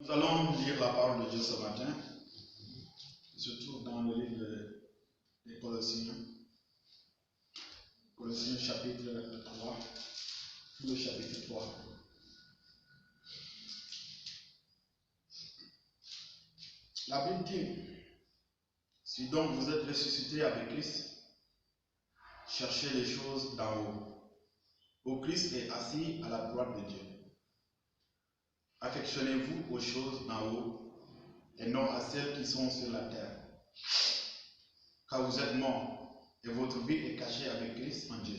Nous allons lire la parole de Dieu ce matin, qui se trouve dans le livre des Colossiens. Colossiens chapitre 3, le chapitre 3. La Bible dit, si donc vous êtes ressuscités avec Christ, cherchez les choses d'en haut, où Christ est assis à la droite de Dieu. Affectionnez-vous aux choses d'en haut et non à celles qui sont sur la terre. Car vous êtes morts et votre vie est cachée avec Christ en Dieu.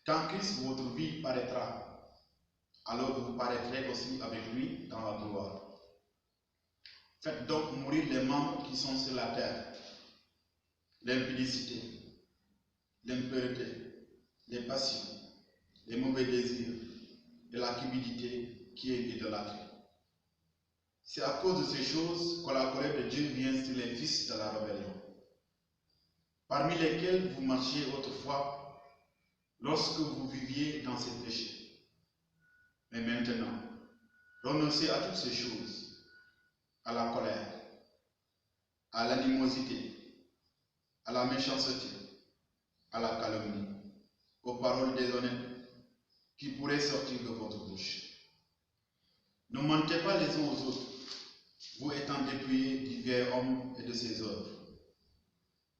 Quand Christ, votre vie, paraîtra, alors vous paraîtrez aussi avec lui dans la gloire. Faites donc mourir les membres qui sont sur la terre, l'impudicité, l'impureté, les passions, les mauvais désirs et la cupidité qui est idolâtrie. C'est à cause de ces choses que la colère de Dieu vient sur les fils de la rébellion, parmi lesquels vous marchiez autrefois lorsque vous viviez dans ces péchés. Mais maintenant, renoncez à toutes ces choses, à la colère, à l'animosité, à la méchanceté, à la calomnie, aux paroles déshonnêtes qui pourraient sortir de votre bouche. Ne mentez pas les uns aux autres, vous étant dépouillés du vieil homme et de ses œuvres,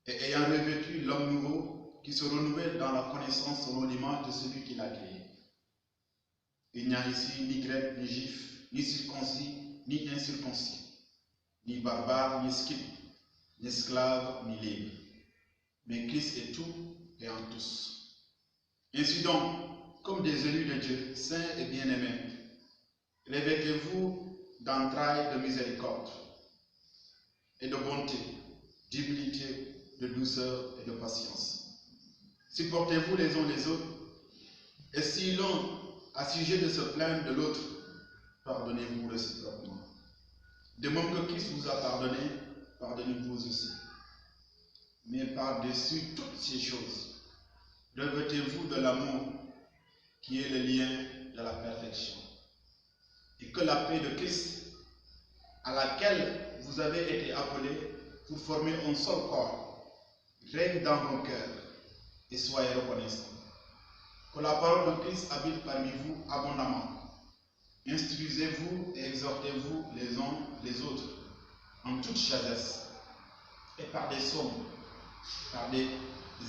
et ayant revêtu l'homme nouveau qui se renouvelle dans la connaissance selon l'image de celui qui l'a créé. Il n'y a ici ni grec, ni juif, ni circoncis, ni incirconcis, ni barbare, ni scythe, ni esclave, ni libre. Mais Christ est tout et en tous. Ainsi donc, comme des élus de Dieu, saints et bien-aimés, revêtez-vous d'entrailles de miséricorde et de bonté, d'humilité, de douceur et de patience. Supportez-vous les uns les autres, et si l'un a sujet de se plaindre de l'autre, pardonnez-vous réciproquement. De même que Christ vous a pardonné, pardonnez-vous aussi. Mais par-dessus toutes ces choses, revêtez-vous de l'amour qui est le lien de la perfection. Et que la paix de Christ, à laquelle vous avez été appelés pour former un seul corps, règne dans vos cœurs et soyez reconnaissants. Que la parole de Christ habite parmi vous abondamment. Instruisez-vous et exhortez-vous les uns les autres en toute sagesse et par des psaumes, par des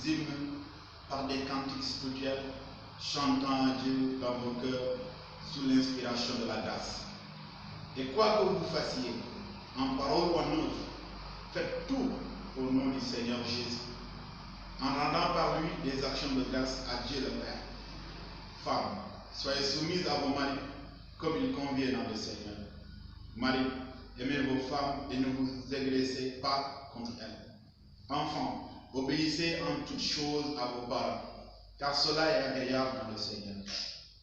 hymnes, par des cantiques spirituels, chantant à Dieu dans vos cœurs sous l'inspiration de la grâce. Et quoi que vous fassiez, en parole ou en œuvre, faites tout au nom du Seigneur Jésus, en rendant par lui des actions de grâce à Dieu le Père. Femmes, soyez soumises à vos maris comme il convient dans le Seigneur. Maris, aimez vos femmes et ne vous agressez pas contre elles. Enfants, obéissez en toutes choses à vos parents, car cela est agréable dans le Seigneur.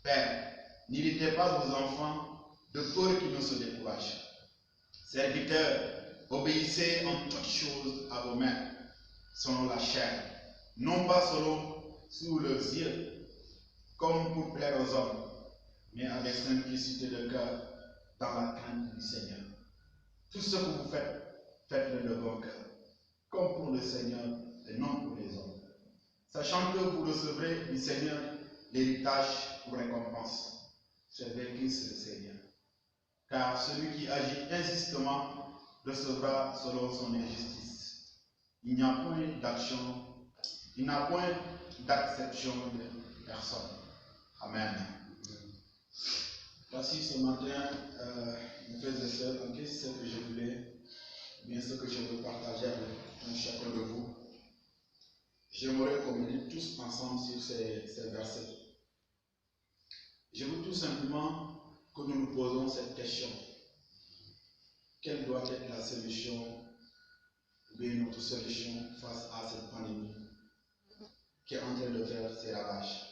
Père, n'irritez pas vos enfants de peur qu'ils ne se découragent. Serviteurs, obéissez en toutes choses à vos maîtres, selon la chair, non pas selon sous leurs yeux, comme pour plaire aux hommes, mais avec simplicité de cœur, dans la crainte du Seigneur. Tout ce que vous faites, faites-le de bon cœur, comme pour le Seigneur et non pour les hommes, sachant que vous recevrez du Seigneur l'héritage pour récompense. Servez Christ le Seigneur. Car celui qui agit insistement recevra selon son injustice. Il n'y a point d'action, il n'a point d'acception de personne. Amen. Voici ce matin, mes frères et sœurs, en Christ, ce que je voulais, bien ce que je veux partager avec chacun de vous. J'aimerais qu'on médite tous ensemble sur ces versets. Je veux tout simplement que nous nous posons cette question. Quelle doit être la solution, ou bien notre solution face à cette pandémie qui est en train de faire ses ravages?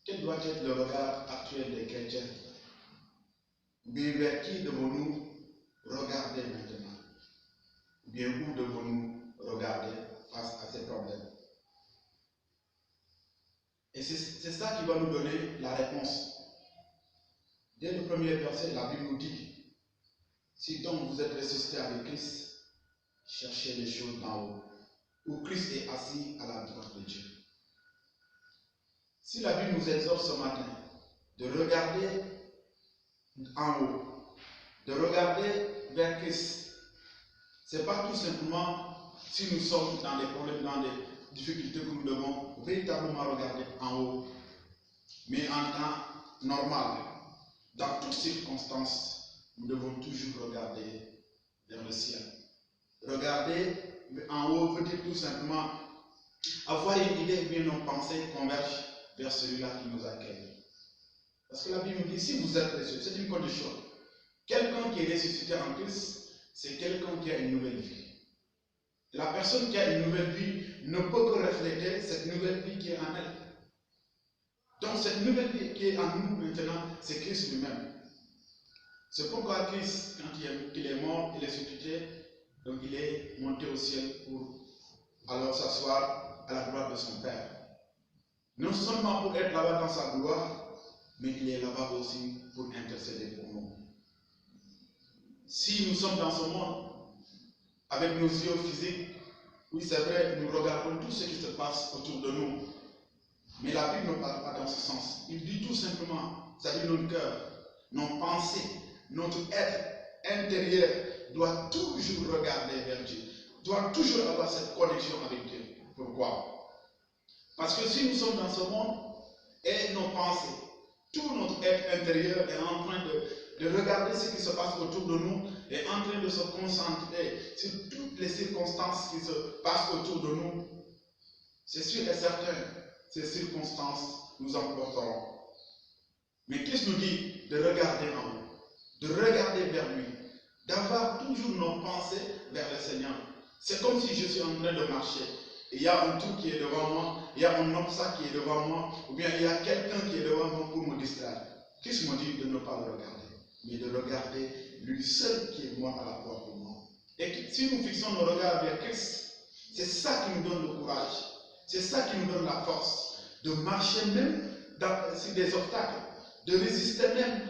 Quel doit être le regard actuel des chrétiens? Ou bien vers qui devons-nous regarder maintenant? Ou bien où devons-nous regarder face à ces problèmes? Et c'est ça qui va nous donner la réponse Dès le premier verset, la Bible nous dit, si donc vous êtes ressuscité avec Christ, cherchez les choses d'en haut, où Christ est assis à la droite de Dieu. Si la Bible nous exhorte ce matin de regarder en haut, de regarder vers Christ, ce n'est pas tout simplement si nous sommes dans des problèmes, dans des difficultés que nous devons véritablement regarder en haut, mais en temps normal, dans toutes circonstances, nous devons toujours regarder vers le ciel. Regarder en haut veut dire tout simplement avoir une idée, bien nos pensées convergent vers celui-là qui nous accueille. Parce que la Bible nous dit, si vous êtes ressuscité, c'est une condition. Quelqu'un qui est ressuscité en Christ, c'est quelqu'un qui a une nouvelle vie. La personne qui a une nouvelle vie ne peut que refléter cette nouvelle vie qui est en elle. Donc cette nouvelle vie qui est en nous maintenant, c'est Christ lui-même. C'est pourquoi Christ, quand il est mort, il est ressuscité, donc il est monté au ciel pour alors s'asseoir à la droite de son Père. Non seulement pour être là-bas dans sa gloire, mais il est là-bas aussi pour intercéder pour nous. Si nous sommes dans ce monde, avec nos yeux physiques, oui c'est vrai, nous regardons tout ce qui se passe autour de nous. Mais la Bible ne parle pas dans ce sens. Il dit tout simplement, c'est-à-dire notre cœur, nos pensées, notre être intérieur doit toujours regarder vers Dieu, doit toujours avoir cette connexion avec Dieu. Pourquoi? Parce que si nous sommes dans ce monde et nos pensées, tout notre être intérieur est en train de regarder ce qui se passe autour de nous, est en train de se concentrer sur toutes les circonstances qui se passent autour de nous, c'est sûr et certain, ces circonstances nous emporteront. Mais Christ nous dit de regarder en haut, de regarder vers lui, d'avoir toujours nos pensées vers le Seigneur. C'est comme si je suis en train de marcher. Il y a un trou qui est devant moi, il y a un obstacle qui est devant moi, ou bien il y a quelqu'un qui est devant moi pour me distraire. Christ me dit de ne pas le regarder, mais de regarder lui seul qui est mort à la croix pour moi. Et si nous fixons nos regards vers Christ, c'est ça qui nous donne le courage, c'est ça qui nous donne la force de marcher même sur des obstacles, de résister même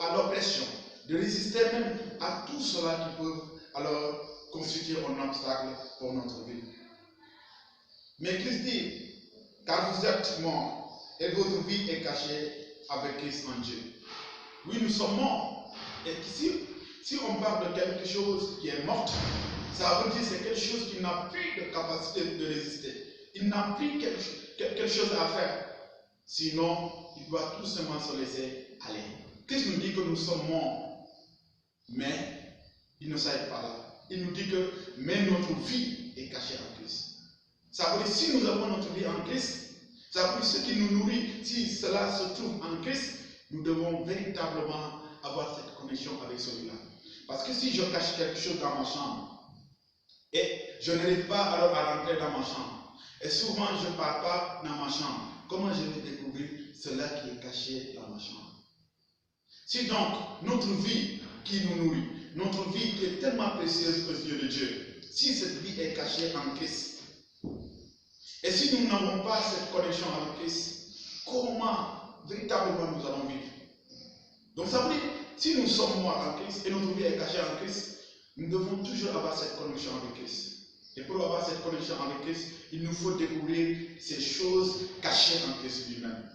à l'oppression, de résister même à tout cela qui peut alors constituer un obstacle pour notre vie. Mais Christ dit, car vous êtes morts et votre vie est cachée avec Christ en Dieu. Oui, nous sommes morts. Et si on parle de quelque chose qui est mort, ça veut dire que c'est quelque chose qui n'a plus de capacité de résister. Il n'a plus quelque chose à faire. Sinon, il doit tout simplement se laisser aller. Christ nous dit que nous sommes morts, mais il ne s'arrête pas là. Il nous dit que mais notre vie est cachée en Christ. Ça veut dire si nous avons notre vie en Christ, ça veut dire ce qui nous nourrit, si cela se trouve en Christ, nous devons véritablement avoir cette connexion avec celui-là. Parce que si je cache quelque chose dans ma chambre, et je n'arrive pas alors à rentrer dans ma chambre, et souvent je ne pars pas dans ma chambre, comment je vais découvrir cela qui est caché dans ma chambre? Si donc notre vie qui nous nourrit, notre vie qui est tellement précieuse aux yeux de Dieu, si cette vie est cachée en Christ, et si nous n'avons pas cette connexion avec Christ, comment véritablement nous allons vivre? Donc ça veut dire, si nous sommes morts en Christ et notre vie est cachée en Christ, nous devons toujours avoir cette connexion avec Christ. Et pour avoir cette connexion avec Christ, il nous faut découvrir ces choses cachées en Christ lui-même.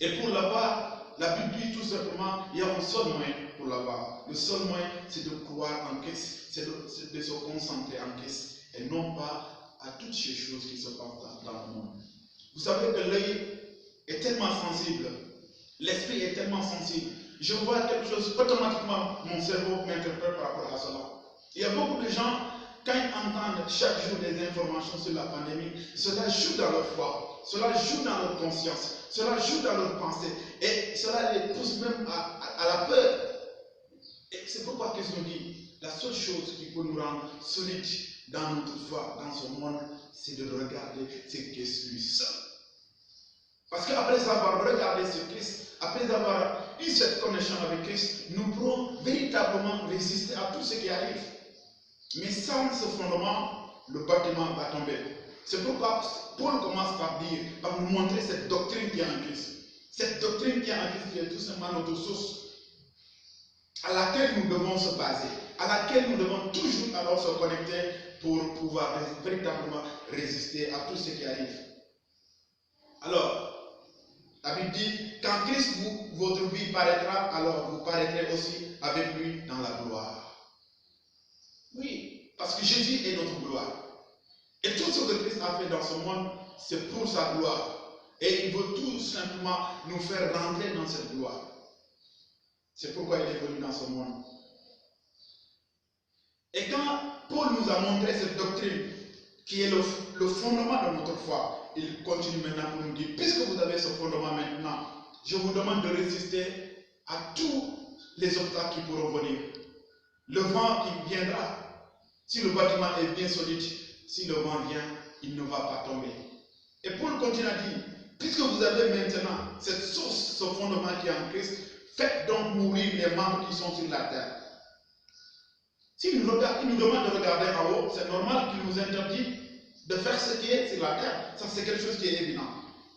Et pour l'avoir, la Bible dit tout simplement, il y a un seul moyen pour l'avoir. Le seul moyen, c'est de croire en Christ, c'est de se concentrer en Christ, et non pas à toutes ces choses qui se passent dans le monde. Vous savez que l'œil est tellement sensible, l'esprit est tellement sensible. Je vois quelque chose, automatiquement mon cerveau m'interprète par rapport à cela. Il y a beaucoup de gens, quand ils entendent chaque jour des informations sur la pandémie, cela joue dans leur foi, cela joue dans leur conscience, cela joue dans leur pensée, et cela les pousse même à la peur. Et c'est pourquoi Christ nous dit, la seule chose qui peut nous rendre solides dans notre foi, dans ce monde, c'est de regarder ce Christ lui seul. Parce qu'après avoir regardé ce Christ, après avoir eu cette connexion avec Christ, nous pourrons véritablement résister à tout ce qui arrive. Mais sans ce fondement, le bâtiment va tomber. C'est pourquoi Paul commence par dire, par nous montrer cette doctrine qui est en Christ. Cette doctrine qui est en Christ est tout simplement notre source à laquelle nous devons se baser, à laquelle nous devons toujours alors se connecter pour pouvoir véritablement résister à tout ce qui arrive. Alors, la Bible dit, quand Christ votre vie paraîtra, alors vous paraîtrez aussi avec lui dans la gloire. Oui, parce que Jésus est notre gloire. Et tout ce que Christ a fait dans ce monde, c'est pour sa gloire. Et il veut tout simplement nous faire rentrer dans cette gloire. C'est pourquoi il est venu dans ce monde. Et quand Paul nous a montré cette doctrine, qui est le fondement de notre foi, il continue maintenant pour nous dire, puisque vous avez ce fondement maintenant, je vous demande de résister à tous les obstacles qui pourront venir. Le vent qui viendra, si le bâtiment est bien solide, si le vent vient, il ne va pas tomber. Et Paul continue à dire, puisque vous avez maintenant cette source, ce fondement qui est en Christ, faites donc mourir les membres qui sont sur la terre. S'il nous demande de regarder en haut, c'est normal qu'il nous interdit de faire ce qui est sur la terre. Ça, c'est quelque chose qui est évident.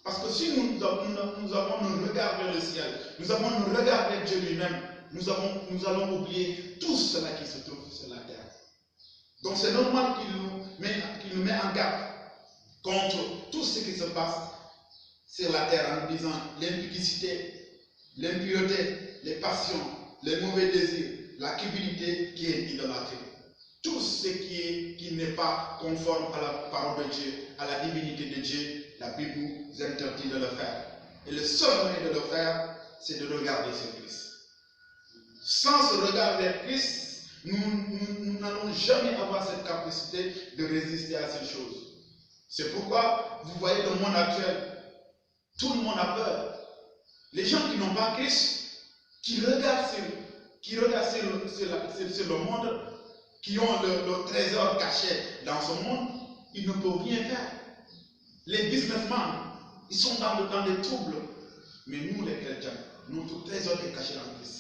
Parce que si nous avons nos regards vers le ciel, nous avons nos regards vers Dieu lui-même, nous allons oublier tout cela qui se trouve sur la terre. Donc c'est normal qu'il nous met en garde contre tout ce qui se passe sur la terre en nous disant l'impudicité, l'impureté, les passions, les mauvais désirs, la cupidité qui est idolâtrie. Tout ce qui n'est pas conforme à la parole de Dieu, à la divinité de Dieu, la Bible nous interdit de le faire. Et le seul moyen de le faire, c'est de regarder sur Christ. Sans ce regard vers Christ, nous n'allons jamais avoir cette capacité de résister à ces choses. C'est pourquoi, vous voyez le monde actuel, tout le monde a peur. Les gens qui n'ont pas Christ, qui regardent sur le monde, qui ont le trésor caché dans ce monde, ils ne peuvent rien faire. Les businessmen, ils sont dans des troubles. Mais nous, les chrétiens, notre trésor est caché en Christ.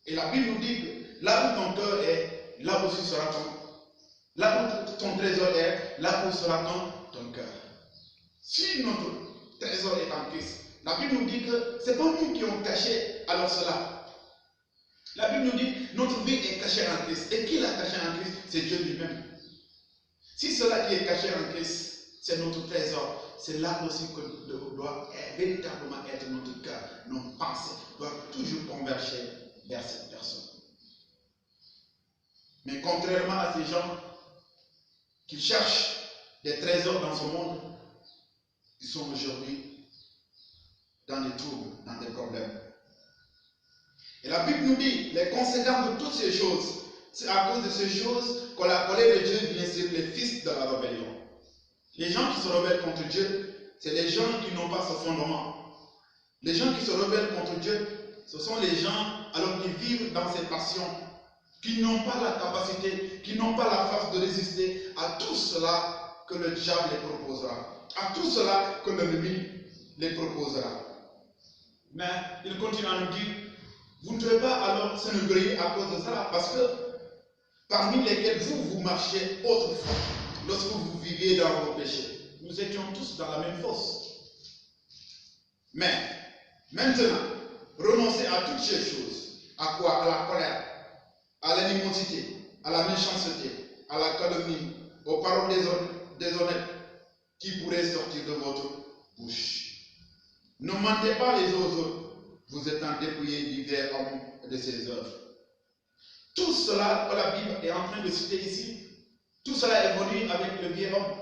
Et la Bible nous dit que là où ton cœur est, là aussi sera là où ton trésor est, là où sera ton cœur. Si notre trésor est en Christ, la Bible nous dit que ce n'est pas nous qui ont caché alors cela. La Bible nous dit que notre vie est cachée en Christ. Et qui l'a caché en Christ? C'est Dieu lui-même. Si cela qui est caché en Christ, c'est notre trésor, c'est là aussi que doit véritablement être notre cœur. Nos pensées doivent toujours converger vers cette personne. Mais contrairement à ces gens qui cherchent des trésors dans ce monde, ils sont aujourd'hui dans des troubles, dans des problèmes. Et la Bible nous dit, les conséquences de toutes ces choses, c'est à cause de ces choses que la colère de Dieu vient sur les fils de la rébellion. Les gens qui se rebellent contre Dieu, c'est les gens qui n'ont pas ce fondement. Les gens qui se rebellent contre Dieu, ce sont les gens alors qui vivent dans ces passions, qui n'ont pas la capacité, qui n'ont pas la force de résister à tout cela que le diable les proposera, à tout cela que l'ennemi les proposera. Mais il continue à nous dire, vous ne devez pas alors s'enorgueillir à cause de cela, parce que parmi lesquels vous marchiez autrefois, lorsque vous viviez dans vos péchés, nous étions tous dans la même fosse. Mais maintenant, renoncez à toutes ces choses. À quoi? À la colère, à l'animosité, à la méchanceté, à la calomnie, aux paroles déshonnêtes qui pourraient sortir de votre bouche. Ne mentez pas les uns aux autres, vous étant dépouillés du vieil homme et de ses œuvres. Tout cela que la Bible est en train de citer ici, tout cela est venu avec le vieil homme.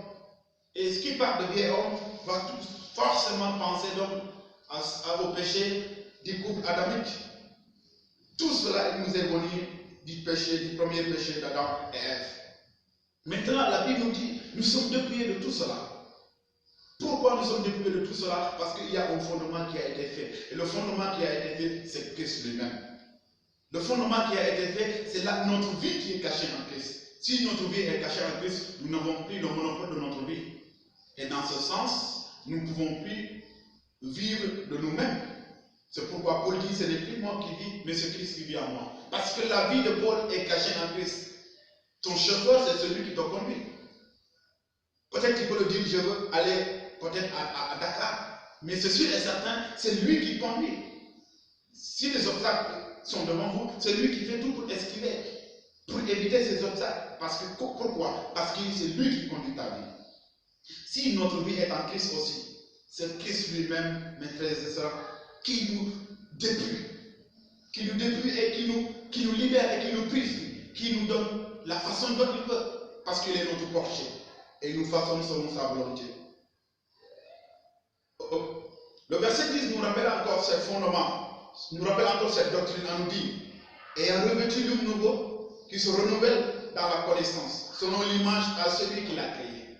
Et ce qui parle de vieil homme va forcément penser donc au péché du couple adamique. Tout cela nous est venu du péché, du premier péché d'Adam et Ève. Maintenant, la Bible nous dit, nous sommes dépouillés de tout cela. Pourquoi nous sommes dépouillés de tout cela? Parce qu'il y a un fondement qui a été fait. Et le fondement qui a été fait, c'est Christ lui-même. Le fondement qui a été fait, c'est là notre vie qui est cachée en Christ. Si notre vie est cachée en Christ, nous n'avons plus le monopole de notre vie. Et dans ce sens, nous ne pouvons plus vivre de nous-mêmes. C'est pourquoi Paul dit, ce n'est plus moi qui vis, mais c'est Christ qui vit en moi. Parce que la vie de Paul est cachée en Christ. Ton chauffeur, c'est celui qui te conduit. Peut-être qu'il peut le dire, je veux aller peut-être à Dakar. Mais c'est sûr et certain, c'est lui qui conduit. Si les obstacles sont devant vous, c'est lui qui fait tout pour esquiver, pour éviter ces obstacles. Pourquoi? Parce que c'est lui qui conduit ta vie. Si notre vie est en Christ aussi, c'est Christ lui-même, mes frères et sœurs, qui nous déplie, et qui nous libère et qui nous purifie, qui nous donne la façon dont il veut, parce qu'il est notre portier et il nous façonne selon sa volonté. Le verset 10 nous rappelle encore ce fondement, nous rappelle encore cette doctrine en nous dit, ayant revêtu l'homme nouveau qui se renouvelle dans la connaissance, selon l'image à celui qui l'a créé.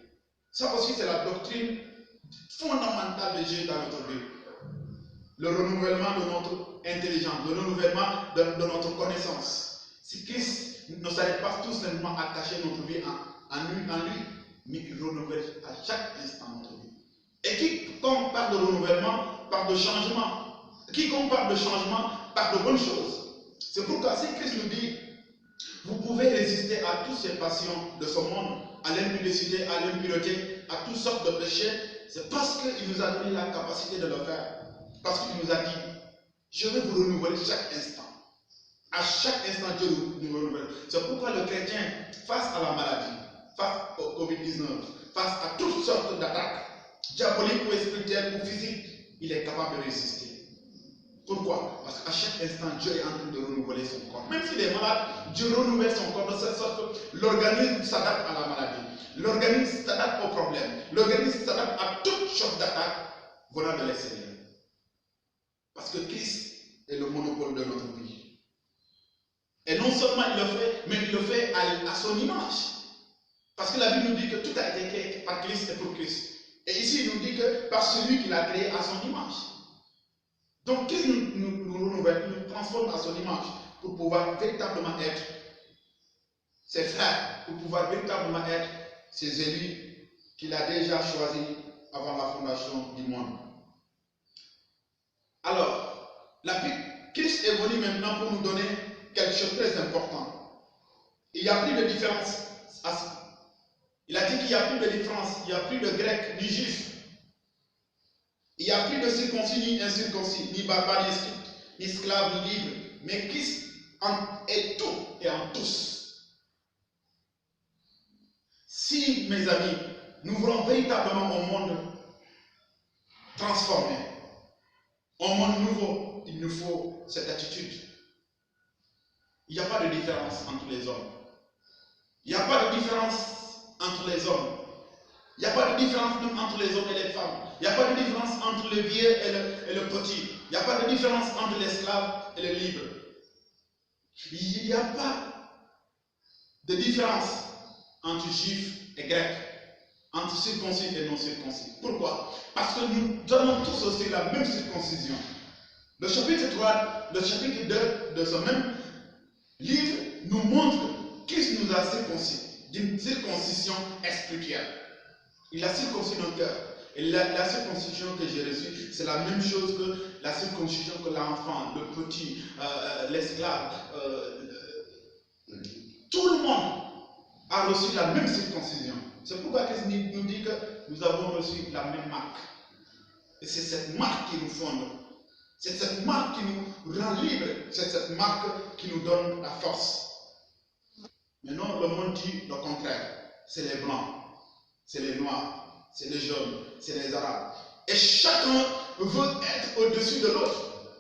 Ça aussi c'est la doctrine fondamentale de Dieu dans notre vie. Le renouvellement de notre intelligence, le renouvellement de notre connaissance. Si Christ ne s'arrête pas tout simplement à cacher notre vie en lui, mais il renouvelle à chaque instant notre vie. Et quiconque parle de renouvellement, parle de changement. Quiconque parle de changement, parle de bonnes choses. C'est pourquoi si Christ nous dit, vous pouvez résister à toutes ces passions de ce monde, à l'impudicité, à l'impureté, à toutes sortes de péchés, c'est parce qu'il nous a donné la capacité de le faire. Parce qu'il nous a dit, je vais vous renouveler chaque instant. À chaque instant, Dieu nous renouvelle. C'est pourquoi le chrétien, face à la maladie, face au Covid-19, face à toutes sortes d'attaques, diaboliques ou spirituelles ou physiques, il est capable de résister. Pourquoi? Parce qu'à chaque instant, Dieu est en train de renouveler son corps. Même s'il est malade, Dieu renouvelle son corps de cette sorte que l'organisme s'adapte à la maladie. L'organisme s'adapte aux problèmes. L'organisme s'adapte à toute sorte d'attaque venant de l'extérieur. Parce que Christ est le monopole de notre vie. Et non seulement il le fait, mais il le fait à son image. Parce que la Bible nous dit que tout a été créé par Christ et pour Christ. Et ici, il nous dit que par celui qui l'a créé à son image. Donc, Christ nous renouvelle, nous transforme à son image pour pouvoir véritablement être ses frères, pour pouvoir véritablement être ses élus qu'il a déjà choisis avant la fondation du monde. Alors, Christ est venu maintenant pour nous donner quelque chose de très important. Il n'y a plus de différence. Il a dit qu'il n'y a plus de différence, il n'y a plus de grec ni juif. Il n'y a plus de circoncis ni incirconcis, ni barbare ni scribe, ni esclave ni libre. Mais Christ est tout et en tous. Si, mes amis, nous voulons véritablement un monde transformé, un monde nouveau, il nous faut cette attitude. Il n'y a pas de différence entre les hommes. Il n'y a pas de différence entre les hommes. Il n'y a pas de différence même entre les hommes et les femmes. Il n'y a pas de différence entre le vieux et le petit. Il n'y a pas de différence entre l'esclave et le libre. Il n'y a pas de différence entre juifs et grecs, entre circoncis et non circoncis. Pourquoi? Parce que nous donnons tous aussi la même circoncision. Le chapitre 3, le chapitre 2 de ce même livre nous montre que Christ nous a circoncis d'une circoncision spirituelle. Il a circoncis nos cœurs. Et la circoncision que j'ai reçue, c'est la même chose que la circoncision que l'enfant, le petit, l'esclave, tout le monde a reçu la même circoncision. C'est pourquoi Christ nous dit que nous avons reçu la même marque. Et c'est cette marque qui nous fonde. C'est cette marque qui nous rend libres. C'est cette marque qui nous donne la force. Mais non, le monde dit le contraire. C'est les blancs, c'est les noirs, c'est les jaunes, c'est les arabes. Et chacun veut être au-dessus de l'autre.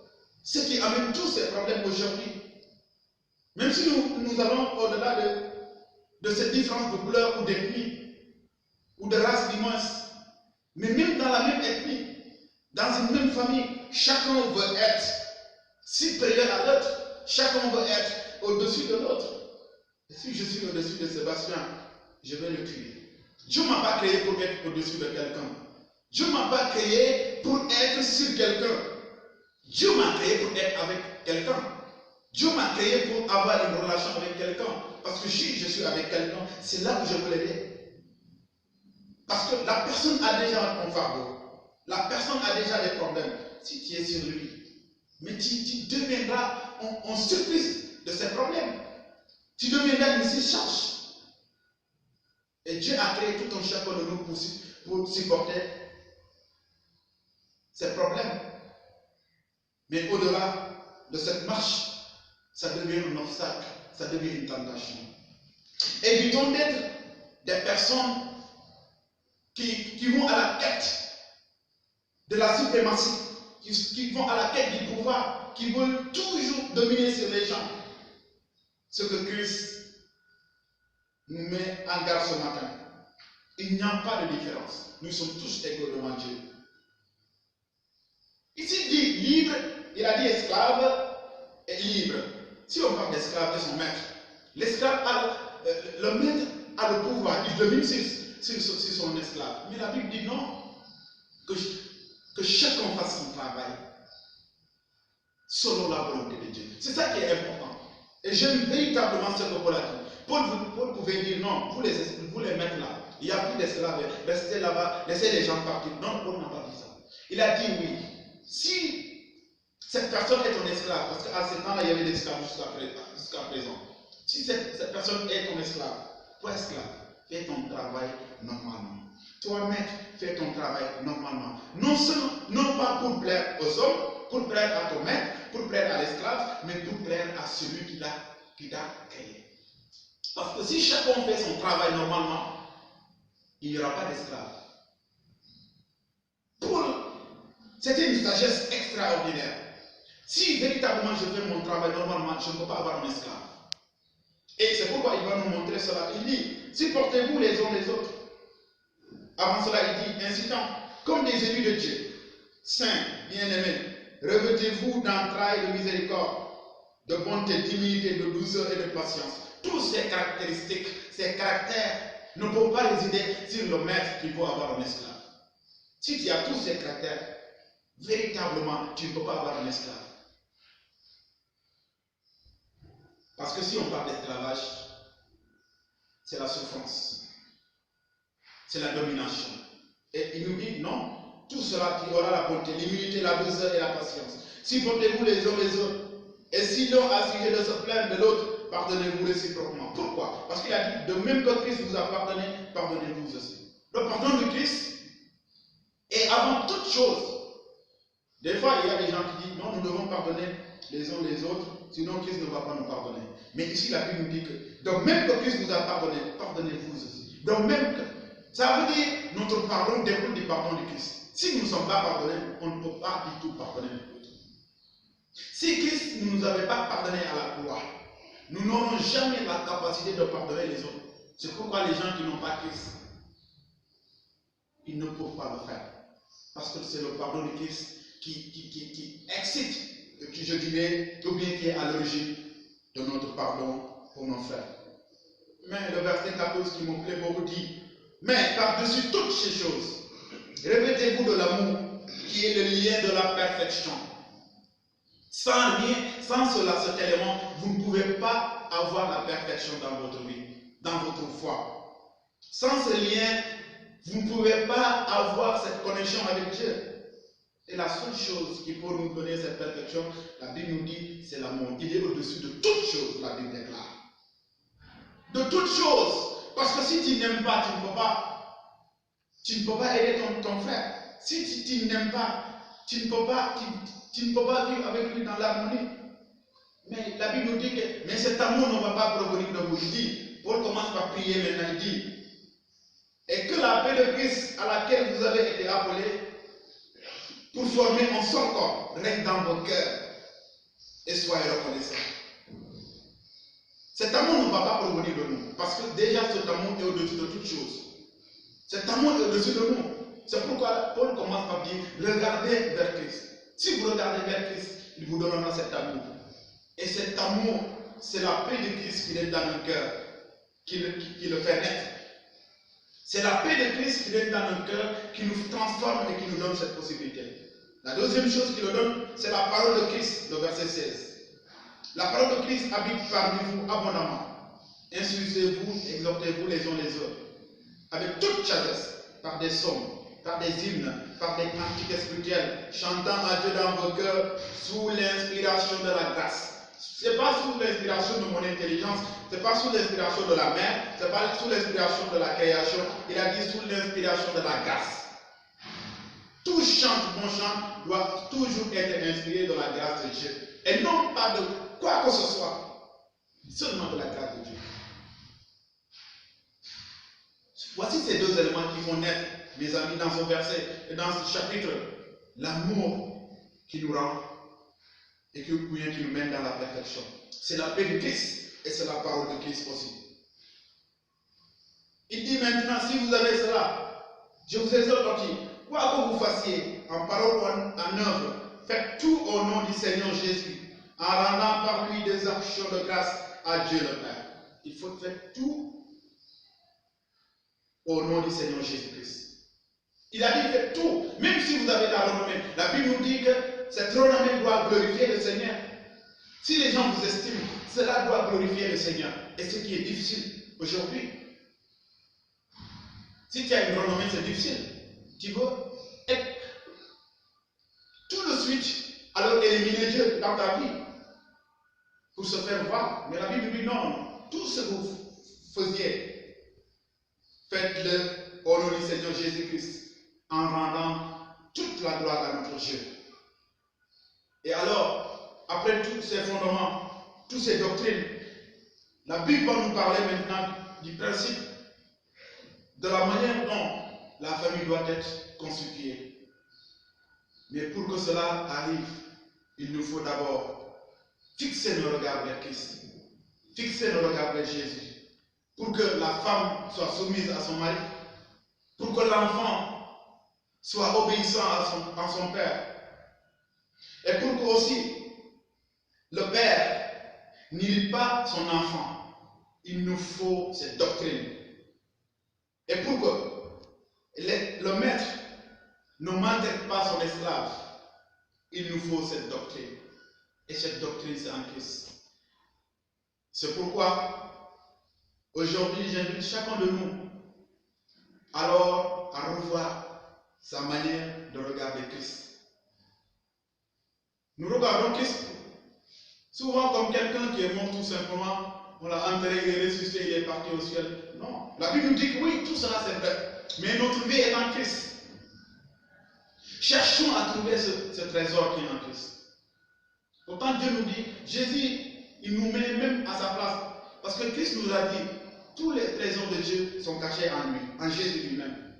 Ce qui amène tous ces problèmes aujourd'hui. Même si nous allons au-delà de cette différence de couleur ou d'ethnie, ou de race du moins, mais même dans la même ethnie, dans une même famille, chacun veut être supérieur à l'autre. Chacun veut être au-dessus de l'autre. Et si je suis au-dessus de Sébastien, je vais le tuer. Dieu ne m'a pas créé pour être au-dessus de quelqu'un. Dieu ne m'a pas créé pour être sur quelqu'un. Dieu m'a créé pour être avec quelqu'un. Dieu m'a créé pour avoir une relation avec quelqu'un. Parce que si je suis avec quelqu'un, c'est là que je veux l'aider. Parce que la personne a déjà un fardeau. La personne a déjà des problèmes. Si tu es sur lui, mais tu deviendras en surprise de ses problèmes. Tu deviendras une surcharge. Et Dieu a créé tout un chacun de nous pour supporter ses problèmes. Mais au-delà de cette marche, ça devient un obstacle, ça devient une tentation. Évitons d'être des personnes qui vont à la quête de la suprématie, qui vont à la quête du pouvoir, qui veulent toujours dominer sur les gens. Ce que Christ nous met en garde ce matin. Il n'y a pas de différence. Nous sommes tous égaux devant Dieu. Ici, il dit libre, il a dit esclave et libre. Si on parle d'esclave et son maître, l'esclave le maître a le pouvoir, il domine sur son esclave. Mais la Bible dit non, que chacun fasse son travail selon la volonté de Dieu. C'est ça qui est important. Et j'aime véritablement ce que Paul a dit. Paul pouvait dire non, vous les maîtres là, il n'y a plus d'esclaves, restez là-bas, laissez les gens partir. Non, Paul n'a pas dit ça. Il a dit oui, si cette personne est ton esclave, parce qu'à ce temps-là, il y avait des esclaves jusqu'à présent. Si cette personne est ton esclave, toi esclave, fais ton travail normalement. Toi maître, fais ton travail normalement. Non pas pour plaire aux hommes, pour plaire à ton maître, pour plaire à l'esclave, mais pour plaire à celui qui t'a créé. Parce que si chacun fait son travail normalement, il n'y aura pas d'esclave. Paul, c'était une sagesse extraordinaire. Si véritablement je fais mon travail normalement, je ne peux pas avoir un esclave. Et c'est pourquoi il va nous montrer cela. Il dit, supportez-vous les uns les autres. Avant cela, il dit, incitant, comme des élus de Dieu, saints, bien-aimés, revêtez-vous d'entrailles de miséricorde, de bonté, d'humilité, de douceur et de patience. Tous ces caractéristiques, ces caractères ne peuvent pas résider sur le maître qui veut avoir un esclave. Si tu as tous ces caractères, véritablement, tu ne peux pas avoir un esclave. Parce que si on parle d'esclavage, c'est la souffrance, c'est la domination. Et il nous dit non, tout cela qui aura la bonté, l'humilité, la douceur et la patience. Supportez-vous les uns les autres. Et si l'un a sujet de se plaindre de l'autre, pardonnez-vous réciproquement. Pourquoi? Parce qu'il a dit, de même que Christ vous a pardonné, pardonnez-vous aussi. Le pardon de Christ est avant toute chose. Des fois, il y a des gens qui disent, non, nous devons pardonner les uns les autres, sinon Christ ne va pas nous pardonner. Mais ici, la Bible nous dit que, donc même que Christ vous a pardonné, pardonnez-vous aussi. Donc même que, ça veut dire, notre pardon découle du pardon de Christ. Si nous ne sommes pas pardonnés, on ne peut pas du tout pardonner l'autre. Si Christ ne nous avait pas pardonné à la croix, nous n'aurons jamais la capacité de pardonner les autres. C'est pourquoi les gens qui n'ont pas Christ, ils ne peuvent pas le faire. Parce que c'est le pardon de Christ qui excite, je dirais, ou bien qui est à l'origine de notre pardon pour nos frères. Mais le verset 14 qui me plaît beaucoup dit, mais par-dessus toutes ces choses, revêtez-vous de l'amour qui est le lien de la perfection. Sans cet élément, vous ne pouvez pas avoir la perfection dans votre vie, dans votre foi. Sans ce lien, vous ne pouvez pas avoir cette connexion avec Dieu. Et la seule chose qui peut nous donner cette perfection, la Bible nous dit, c'est l'amour. Il est au-dessus de toutes choses, la Bible déclare. De toutes choses. Parce que si tu n'aimes pas, tu ne peux pas aider ton frère. Si tu n'aimes pas, tu ne peux pas vivre avec lui dans l'harmonie. Mais la Bible nous dit que mais cet amour ne va pas provenir de vous. Il dit, Paul commence par prier maintenant, il dit, et que la paix de Christ à laquelle vous avez été appelés, pour former un seul corps, règne dans vos cœurs et soyez reconnaissants. Cet amour ne va pas provenir de nous, parce que déjà cet amour est au-dessus de toutes choses. Cet amour est au-dessus de nous. C'est pourquoi Paul commence par dire, regardez vers Christ. Si vous regardez vers Christ, il vous donnera cet amour. Et cet amour, c'est la paix de Christ qui est dans nos cœurs, qui le fait naître. C'est la paix de Christ qui est dans nos cœurs, qui nous transforme et qui nous donne cette possibilité. La deuxième chose qui le donne, c'est la parole de Christ, le verset 16. La parole de Christ habite parmi vous abondamment. Instruisez-vous, exhortez-vous les uns les autres, avec toute sagesse, par des psaumes, par des hymnes, par des cantiques spirituels, chantant à Dieu dans vos cœurs, sous l'inspiration de la grâce. Ce n'est pas sous l'inspiration de mon intelligence, ce n'est pas sous l'inspiration de la mer, ce n'est pas sous l'inspiration de la création, il a dit sous l'inspiration de la grâce. Tout chant qu'on chante doit toujours être inspiré de la grâce de Dieu. Et non pas de quoi que ce soit. Seulement de la grâce de Dieu. Voici ces deux éléments qui font naître, mes amis, dans ce verset et dans ce chapitre. L'amour qui nous rend et qui nous mène dans la perfection. C'est la paix de Christ et c'est la parole de Christ aussi. Il dit maintenant, si vous avez cela, je vous exhorte aussi, quoi que vous fassiez, en parole ou en œuvre, faites tout au nom du Seigneur Jésus, en rendant par lui des actions de grâce à Dieu le Père. Il faut faire tout au nom du Seigneur Jésus-Christ. Il a dit faites tout, même si vous avez la renommée. La Bible nous dit que cette renommée doit glorifier le Seigneur. Si les gens vous estiment, cela doit glorifier le Seigneur. Et ce qui est difficile aujourd'hui. Si tu as une renommée, c'est difficile. Tu veux être tout de suite, alors éliminer Dieu dans ta vie pour se faire voir. Mais la Bible dit non, tout ce que vous faisiez, faites-le au nom du Seigneur Jésus-Christ, en rendant toute la gloire à notre Dieu. Et alors, après tous ces fondements, toutes ces doctrines, la Bible va nous parler maintenant du principe, de la manière dont la famille doit être constituée. Mais pour que cela arrive, il nous faut d'abord fixer nos regards vers Christ, fixer nos regards vers Jésus, pour que la femme soit soumise à son mari, pour que l'enfant soit obéissant à son père, et pour que aussi le père n'irrite pas son enfant. Il nous faut cette doctrine. Et pour que le maître ne maltraite pas son esclave, il nous faut cette doctrine. Et cette doctrine, c'est en Christ. C'est pourquoi, aujourd'hui, j'invite chacun de nous alors à revoir sa manière de regarder Christ. Nous regardons Christ souvent comme quelqu'un qui est mort tout simplement. On l'a enterré, il est ressuscité, il est parti au ciel. Non. La Bible nous dit que oui, tout cela c'est vrai. Mais notre vie est en Christ. Cherchons à trouver ce trésor qui est en Christ. Pourtant, Dieu nous dit, Jésus, il nous met même à sa place. Parce que Christ nous a dit, tous les trésors de Dieu sont cachés en lui, en Jésus lui-même.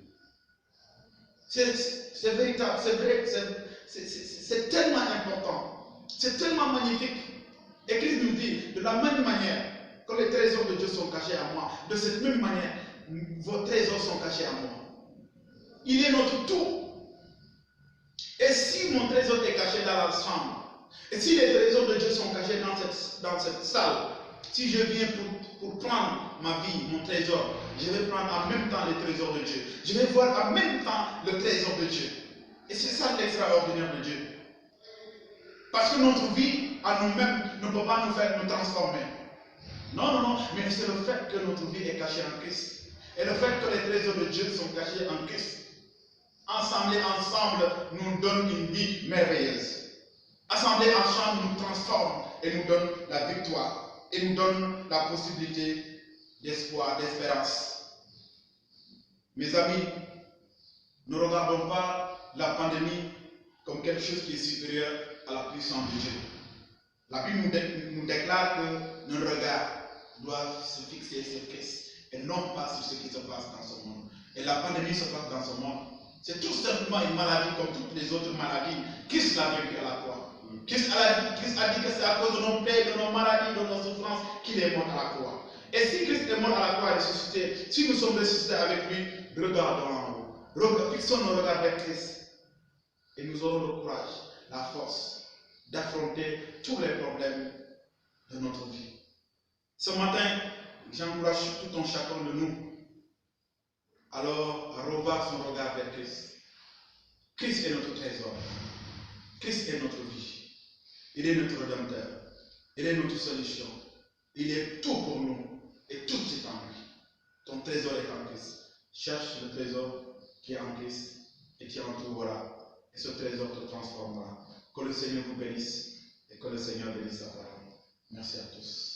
C'est véritable, c'est vrai, c'est tellement important, c'est tellement magnifique. Et Christ nous dit, de la même manière que les trésors de Dieu sont cachés à moi, de cette même manière, vos trésors sont cachés à moi. Il est notre tout. Et si mon trésor est caché dans la chambre, et si les trésors de Dieu sont cachés dans cette salle, si je viens pour prendre ma vie, mon trésor, je vais prendre en même temps les trésors de Dieu. Je vais voir en même temps le trésor de Dieu. Et c'est ça l'extraordinaire de Dieu. Parce que notre vie, à nous-mêmes, ne peut pas nous faire nous transformer. Non, non, non, mais c'est le fait que notre vie est cachée en Christ. Et le fait que les trésors de Dieu sont cachés en Christ. Ensemble, nous donne une vie merveilleuse. Assemblés ensemble nous transforme et nous donne la victoire. Et nous donne la possibilité d'espoir, d'espérance. Mes amis, ne regardons pas la pandémie comme quelque chose qui est supérieur à la puissance de Dieu. La Bible nous déclare que nos regards doivent se fixer sur Christ et non pas sur ce qui se passe dans ce monde. Et la pandémie se passe dans ce monde. C'est tout simplement une maladie comme toutes les autres maladies. Christ l'a vécu à la croix. Christ a dit que c'est à cause de nos plaies, de nos maladies, de nos souffrances qu'il est mort à la croix. Et si Christ est mort à la croix et ressuscité, si nous sommes ressuscités avec lui, regardons en haut. Fixons nos regards vers Christ. Et nous aurons le courage, la force d'affronter tous les problèmes de notre vie. Ce matin, j'encourage tout un chacun de nous alors à revoir son regard vers Christ. Christ est notre trésor. Christ est notre vie. Il est notre rédempteur. Il est notre solution. Il est tout pour nous. Et tout est en lui. Ton trésor est en Christ. Cherche le trésor qui est en Christ et tu en trouveras. Et ce trésor te transformera. Que le Seigneur vous bénisse et que le Seigneur bénisse sa parole. Merci à tous.